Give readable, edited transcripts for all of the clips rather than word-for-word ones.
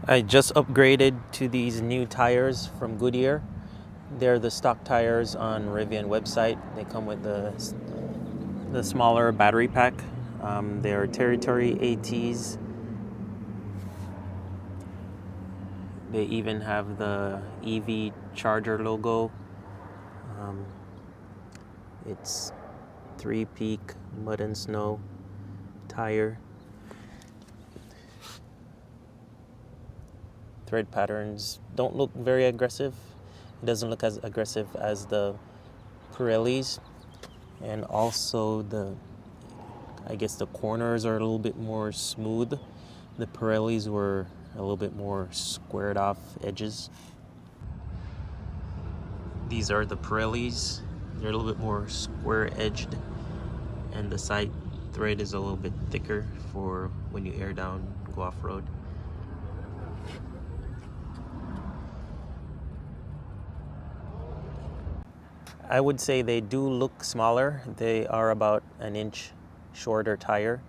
I just upgraded to these new tires from Goodyear. They're the stock tires on Rivian website. They come with the smaller battery pack. They're Territory ATs. They even have the EV charger logo. Um, it's 3-peak mud and snow tire. Thread patterns don't look very aggressive. It doesn't look as aggressive as the Pirellis, and also I guess the corners are a little bit more smooth. The Pirellis were a little bit more squared off edges. These are the Pirellis. They're a little bit more square edged, and the side thread is a little bit thicker for when you air down, go off road. I would say they do look smaller. They are about an inch shorter tire.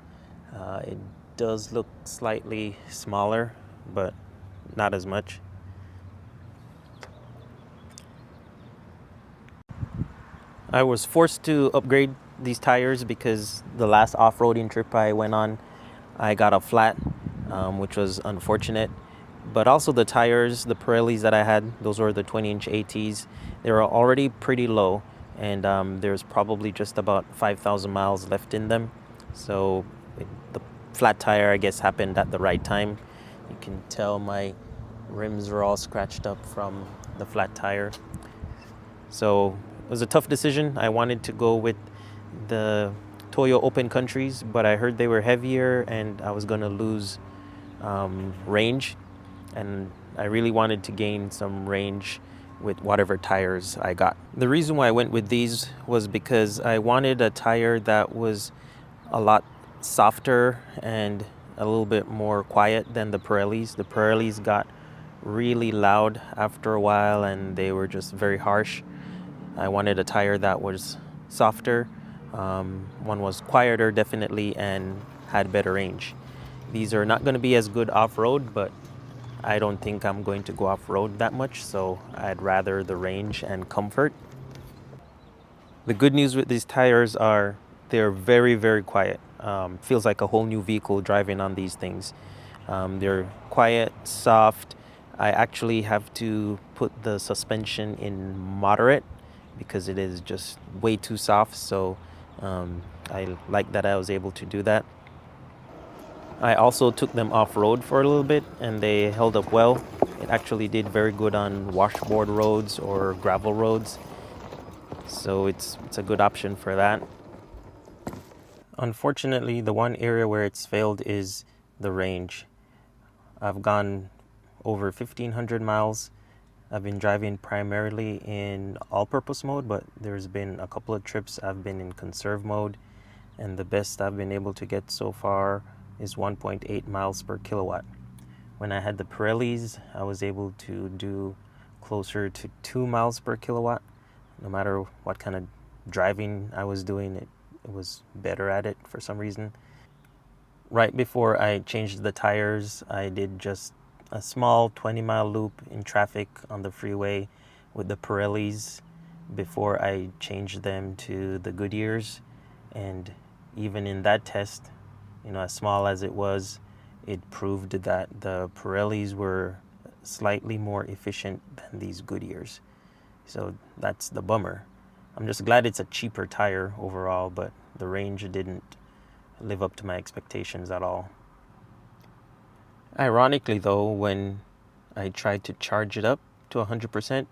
It does look slightly smaller, but not as much. I was forced to upgrade these tires because the last off-roading trip I went on, I got a flat, which was unfortunate. But also the tires, the Pirellis that I had, those were the 20-inch ATs. They were already pretty low, and there's probably just about 5,000 miles left in them. So the flat tire, I guess, happened at the right time. You can tell my rims were all scratched up from the flat tire. So it was a tough decision. I wanted to go with the Toyo Open Countries, but I heard they were heavier and I was going to lose range. And I really wanted to gain some range with whatever tires I got. The reason why I went with these was because I wanted a tire that was a lot softer and a little bit more quiet than the Pirellis. The Pirellis got really loud after a while and they were just very harsh. I wanted a tire that was softer. One was quieter, definitely, and had better range. These are not going to be as good off-road, but I don't think I'm going to go off-road that much, so I'd rather the range and comfort. The good news with these tires are they're very, very quiet. Feels like a whole new vehicle driving on these things. They're quiet, soft. I actually have to put the suspension in moderate because it is just way too soft, so I like that I was able to do that. I also took them off-road for a little bit and they held up well. It actually did very good on washboard roads or gravel roads, so it's a good option for that. Unfortunately, the one area where it's failed is the range. I've gone over 1,500 miles. I've been driving primarily in all-purpose mode, but there's been a couple of trips I've been in conserve mode, and the best I've been able to get so far is 1.8 miles per kilowatt. When I had the Pirellis, I was able to do closer to 2 miles per kilowatt. No matter what kind of driving I was doing, it was better at it for some reason. Right before I changed the tires, I did just a small 20-mile loop in traffic on the freeway with the Pirellis before I changed them to the Goodyears. And even in that test, as small as it was, it proved that the Pirellis were slightly more efficient than these Goodyears. So that's the bummer. I'm just glad it's a cheaper tire overall, but the range didn't live up to my expectations at all. Ironically though, when I tried to charge it up to 100%,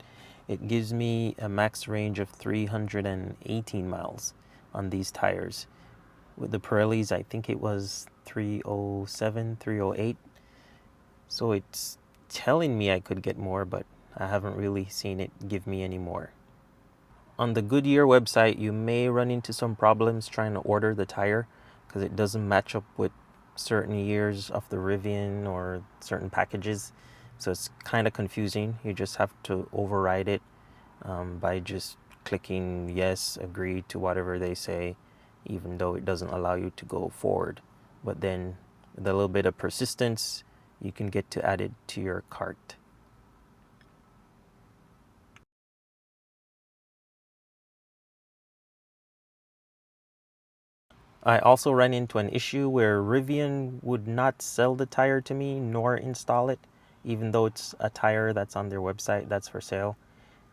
it gives me a max range of 318 miles on these tires. With the Pirellis, I think it was 307, 308. So it's telling me I could get more, but I haven't really seen it give me any more. On the Goodyear website, you may run into some problems trying to order the tire because it doesn't match up with certain years of the Rivian or certain packages. So it's kind of confusing. You just have to override it by just clicking yes, agree to whatever they say, even though it doesn't allow you to go forward. But then with a little bit of persistence, you can get to add it to your cart. I also ran into an issue where Rivian would not sell the tire to me nor install it, even though it's a tire that's on their website that's for sale.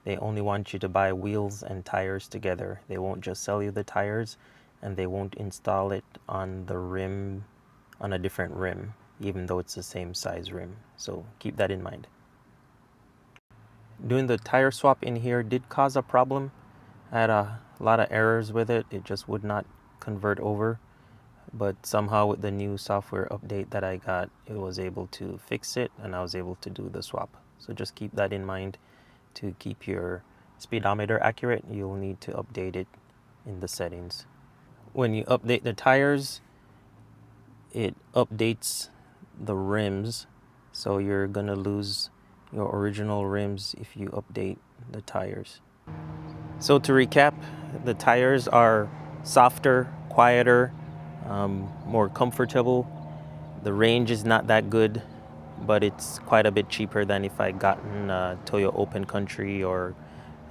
They only want you to buy wheels and tires together. They won't just sell you the tires, and they won't install it on the rim, on a different rim, even though it's the same size rim. So keep that in mind. Doing the tire swap in here did cause a problem. I had a lot of errors with it. It just would not convert over. But somehow with the new software update that I got, it was able to fix it and I was able to do the swap. So just keep that in mind. To keep your speedometer accurate, you'll need to update it in the settings. When you update the tires, it updates the rims. So you're gonna lose your original rims if you update the tires. So to recap, the tires are softer, quieter, more comfortable. The range is not that good, but it's quite a bit cheaper than if I gotten Toyo Open Country or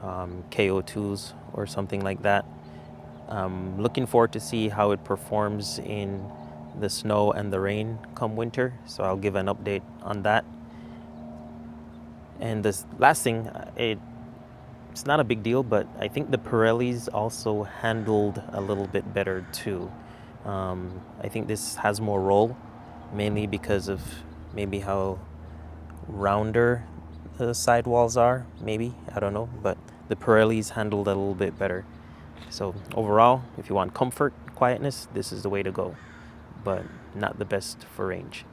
KO2s or something like that. Looking forward to see how it performs in the snow and the rain come winter, so I'll give an update on that. And this last thing, it's not a big deal, but I think the Pirellis also handled a little bit better too. I think this has more roll, mainly because of maybe how rounder the sidewalls are, maybe, I don't know, but the Pirellis handled a little bit better. So overall, if you want comfort, quietness, this is the way to go, but not the best for range.